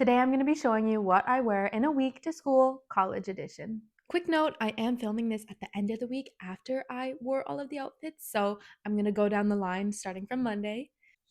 Today I'm going to be showing you what I wear in a week to school, college edition. Quick note, I am filming this at the end of the week after I wore all of the outfits, so I'm going to go down the line starting from Monday.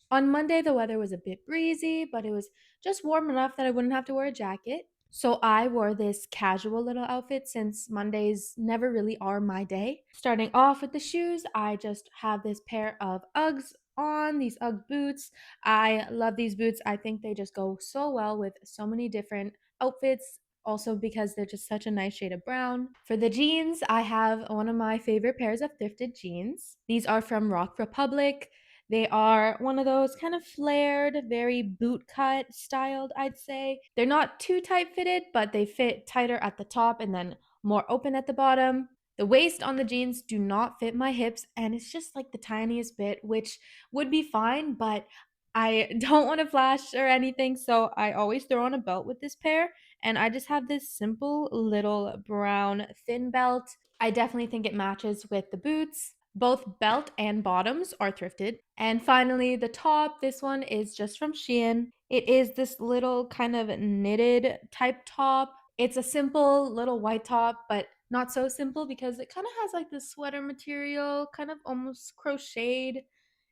On Monday, the weather was a bit breezy, but it was just warm enough that I wouldn't have to wear a jacket. So I wore this casual little outfit since Mondays never really are my day. Starting off with the shoes, I just have this pair of Uggs on, these Ugg boots. I love these boots. I think they just go so well with so many different outfits. Also, because they're just such a nice shade of brown. For the jeans, I have one of my favorite pairs of thrifted jeans. These are from Rock Republic. They are one of those kind of flared, very boot cut styled, I'd say. They're not too tight fitted, but they fit tighter at the top and then more open at the bottom. The waist on the jeans do not fit my hips, and it's just like the tiniest bit, which would be fine, but I don't want to flash or anything, so I always throw on a belt with this pair, and I just have this simple little brown thin belt. I definitely think it matches with the boots. Both belt and bottoms are thrifted. And finally, the top, this one is just from Shein. It is this little kind of knitted type top. It's a simple little white top, but not so simple because it kind of has like this sweater material, kind of almost crocheted,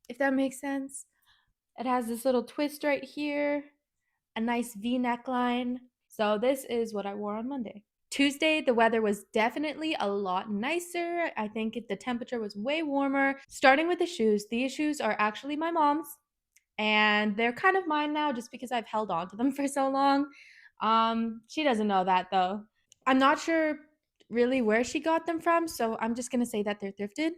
if that makes sense. It has this little twist right here, a nice V neckline. So this is what I wore on Monday. Tuesday, the weather was definitely a lot nicer. I think the temperature was way warmer. Starting with the shoes, these shoes are actually my mom's, and they're kind of mine now just because I've held on to them for so long. She doesn't know that though. I'm not sure really where she got them from, so I'm just gonna say that they're thrifted.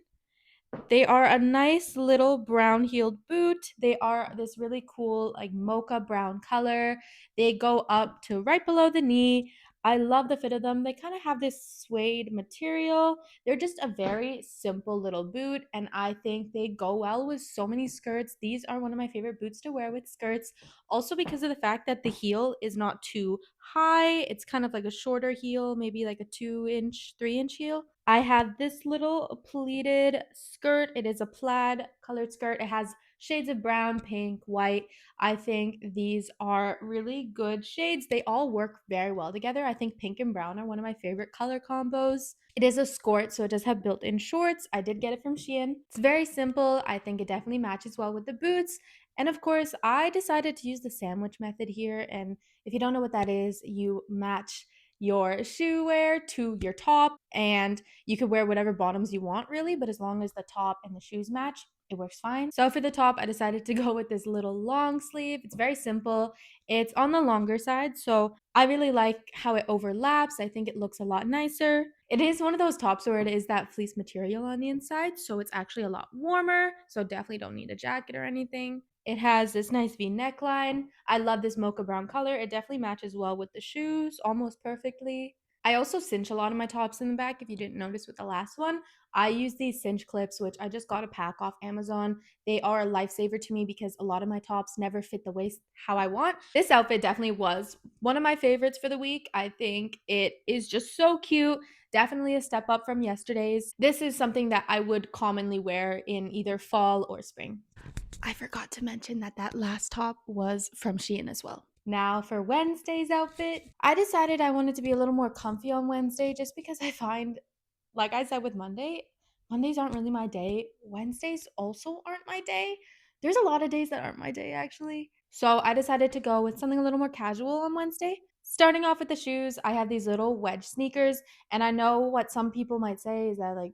They are a nice little brown heeled boot. They are this really cool, like mocha brown color. They go up to right below the knee. I love the fit of them. They kind of have this suede material. They're just a very simple little boot, and I think they go well with so many skirts. These are one of my favorite boots to wear with skirts, also because of the fact that the heel is not too high. It's kind of like a shorter heel, maybe like a 2 inch, 3 inch heel. I have this little pleated skirt. It is a plaid colored skirt. It has shades of brown, pink, white. I think these are really good shades. They all work very well together. I think pink and brown are one of my favorite color combos. It is a skirt, so it does have built in shorts. I did get it from Shein. It's very simple. I think it definitely matches well with the boots. And of course, I decided to use the sandwich method here. And if you don't know what that is, you match your shoe wear to your top, and you could wear whatever bottoms you want really, but as long as the top and the shoes match, it works fine. So for the top, I decided to go with this little long sleeve. It's very simple. It's on the longer side, so I really like how it overlaps. I think it looks a lot nicer. It is one of those tops where it is that fleece material on the inside, so it's actually a lot warmer, so definitely don't need a jacket or anything. It has this nice V neckline. I love this mocha brown color. It definitely matches well with the shoes almost perfectly. I also cinch a lot of my tops in the back if you didn't notice with the last one. I use these cinch clips, which I just got a pack off Amazon. They are a lifesaver to me because a lot of my tops never fit the waist how I want. This outfit definitely was one of my favorites for the week. I think it is just so cute. Definitely a step up from yesterday's. This is something that I would commonly wear in either fall or spring. I forgot to mention that that last top was from Shein as well. Now for Wednesday's outfit, I decided I wanted to be a little more comfy on Wednesday just because I find, like I said with Monday, Mondays aren't really my day. Wednesdays also aren't my day. There's a lot of days that aren't my day actually. So I decided to go with something a little more casual on Wednesday. Starting off with the shoes, I have these little wedge sneakers, and I know what some people might say is that, like,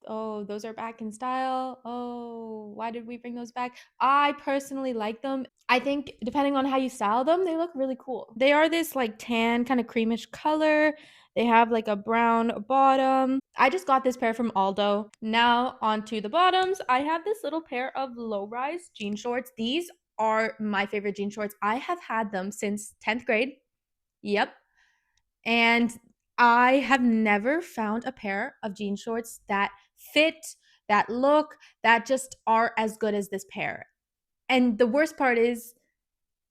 oh, those are back in style. Oh, why did we bring those back? I personally like them. I think depending on how you style them, they look really cool. They are this like tan, kind of creamish color. They have like a brown bottom. I just got this pair from Aldo. Now onto the bottoms. I have this little pair of low-rise jean shorts. These are my favorite jean shorts. I have had them since 10th grade. Yep. And I have never found a pair of jean shorts that fit, that look, that just are as good as this pair. And the worst part is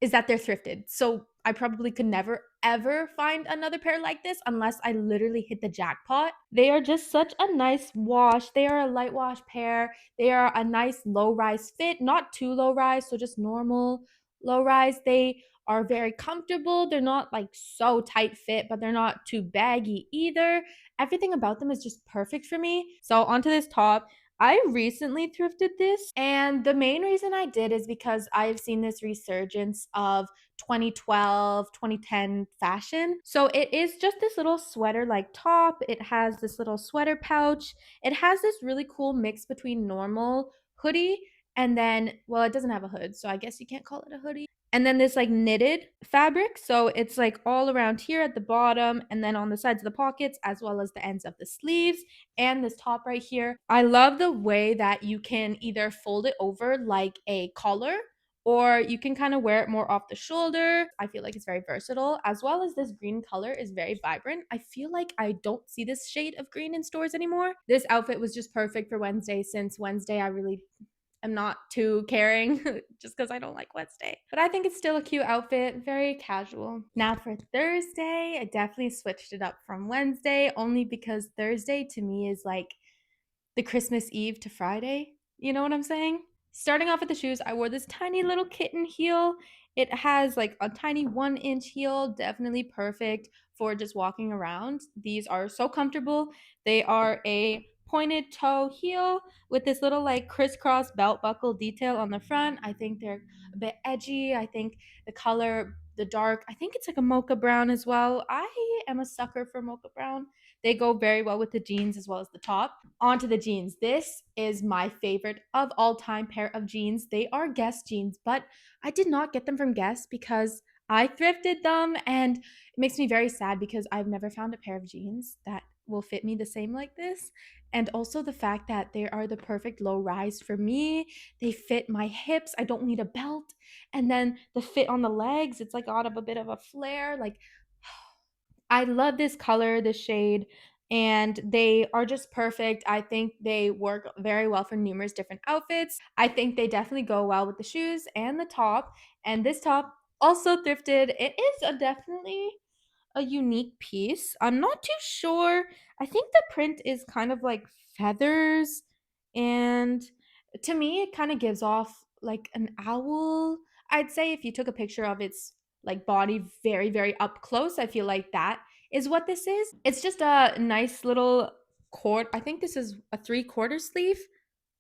that they're thrifted. So I probably could never ever find another pair like this unless I literally hit the jackpot. They are just such a nice wash. They are a light wash pair. They are a nice low rise fit, not too low rise, so just normal low rise. They are very comfortable. They're not like so tight fit, but they're not too baggy either. Everything about them is just perfect for me. So, onto this top. I recently thrifted this, and the main reason I did is because I've seen this resurgence of 2012, 2010 fashion. So it is just this little sweater like top. It has this little sweater pouch. It has this really cool mix between normal hoodie and then, well, it doesn't have a hood, so I guess you can't call it a hoodie. And then this like knitted fabric. So it's like all around here at the bottom and then on the sides of the pockets, as well as the ends of the sleeves and this top right here. I love the way that you can either fold it over like a collar or you can kind of wear it more off the shoulder. I feel like it's very versatile, as well as this green color is very vibrant. I feel like I don't see this shade of green in stores anymore. This outfit was just perfect for Wednesday, since Wednesday I really am not too caring just because I don't like Wednesday. But I think it's still a cute outfit, very casual. Now for Thursday, I definitely switched it up from Wednesday, only because Thursday to me is like the Christmas Eve to Friday. You know what I'm saying? Starting off with the shoes, I wore this tiny little kitten heel. It has like a tiny 1 inch heel, definitely perfect for just walking around. These are so comfortable. They are a pointed toe heel with this little like crisscross belt buckle detail on the front. I think they're a bit edgy. I think the color, the dark, I think it's like a mocha brown as well. I am a sucker for mocha brown. They go very well with the jeans as well as the top. Onto the jeans. This is my favorite of all time pair of jeans. They are Guess jeans, but I did not get them from Guess because I thrifted them, and it makes me very sad because I've never found a pair of jeans that will fit me the same like this. And also the fact that they are the perfect low rise for me. They fit my hips. I don't need a belt. And then the fit on the legs, it's like got a bit of a flare. Like, I love this color, this shade, and they are just perfect. I think they work very well for numerous different outfits. I think they definitely go well with the shoes and the top. And this top, also thrifted. It is a definitely a unique piece. I'm not too sure. I think the print is kind of like feathers, and to me it kind of gives off like an owl. I'd say if you took a picture of its like body very very up close, I feel like that is what this is. It's just a nice little cord. I think this is a 3/4 sleeve,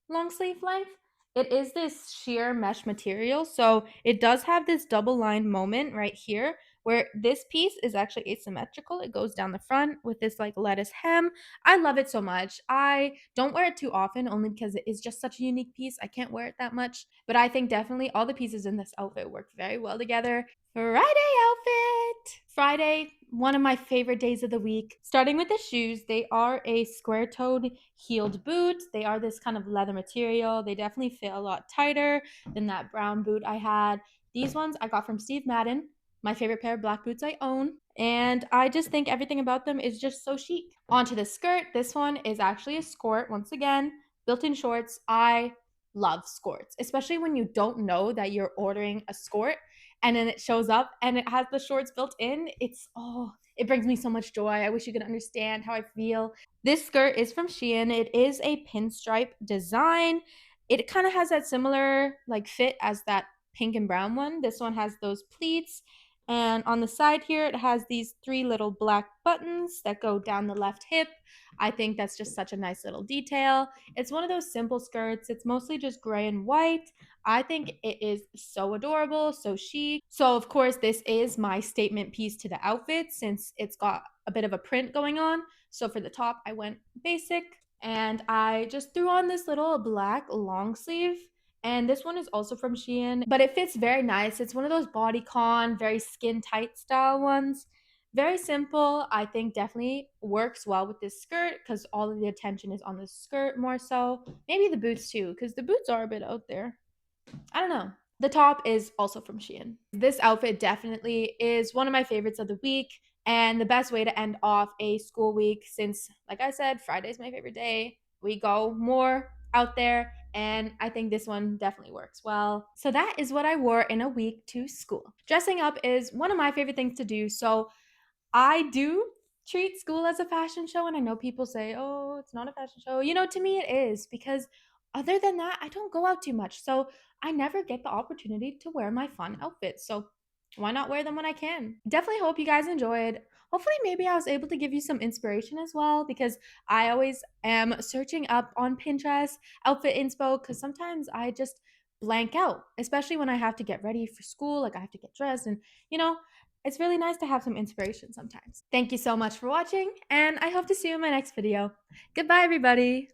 long sleeve length. It is this sheer mesh material, so it does have this double line moment right here where this piece is actually asymmetrical. It goes down the front with this like lettuce hem. I love it so much. I don't wear it too often, only because it is just such a unique piece. I can't wear it that much, but I think definitely all the pieces in this outfit work very well together. Friday outfit. Friday, one of my favorite days of the week. Starting with the shoes, they are a square toed heeled boot. They are this kind of leather material. They definitely fit a lot tighter than that brown boot I had. These ones I got from Steve Madden, my favorite pair of black boots I own. And I just think everything about them is just so chic. Onto the skirt. This one is actually a skirt, once again, built in shorts. I love skirts, especially when you don't know that you're ordering a skirt and then it shows up and it has the shorts built in. It brings me so much joy. I wish you could understand how I feel. This skirt is from Shein. It is a pinstripe design. It kind of has that similar like fit as that pink and brown one. This one has those pleats. And on the side here, it has these 3 little black buttons that go down the left hip. I think that's just such a nice little detail. It's one of those simple skirts. It's mostly just gray and white. I think it is so adorable, so chic. So, of course, this is my statement piece to the outfit since it's got a bit of a print going on. So, for the top, I went basic and I just threw on this little black long sleeve. And this one is also from Shein, but it fits very nice. It's one of those bodycon, very skin tight style ones. Very simple. I think definitely works well with this skirt because all of the attention is on the skirt more so. Maybe the boots too, because the boots are a bit out there. I don't know. The top is also from Shein. This outfit definitely is one of my favorites of the week and the best way to end off a school week since, like I said, Friday's my favorite day. We go more out there, and I think this one definitely works well. So that is what I wore in a week to school. Dressing up is one of my favorite things to do. So I do treat school as a fashion show, and I know people say, "Oh, it's not a fashion show." To me it is because Other than that, I don't go out too much, so I never get the opportunity to wear my fun outfits. So why not wear them when I can? Definitely hope you guys enjoyed. Hopefully, maybe I was able to give you some inspiration as well because I always am searching up on Pinterest outfit inspo because sometimes I just blank out, especially when I have to get ready for school. Like I have to get dressed, and you know, it's really nice to have some inspiration sometimes. Thank you so much for watching, and I hope to see you in my next video. Goodbye, everybody.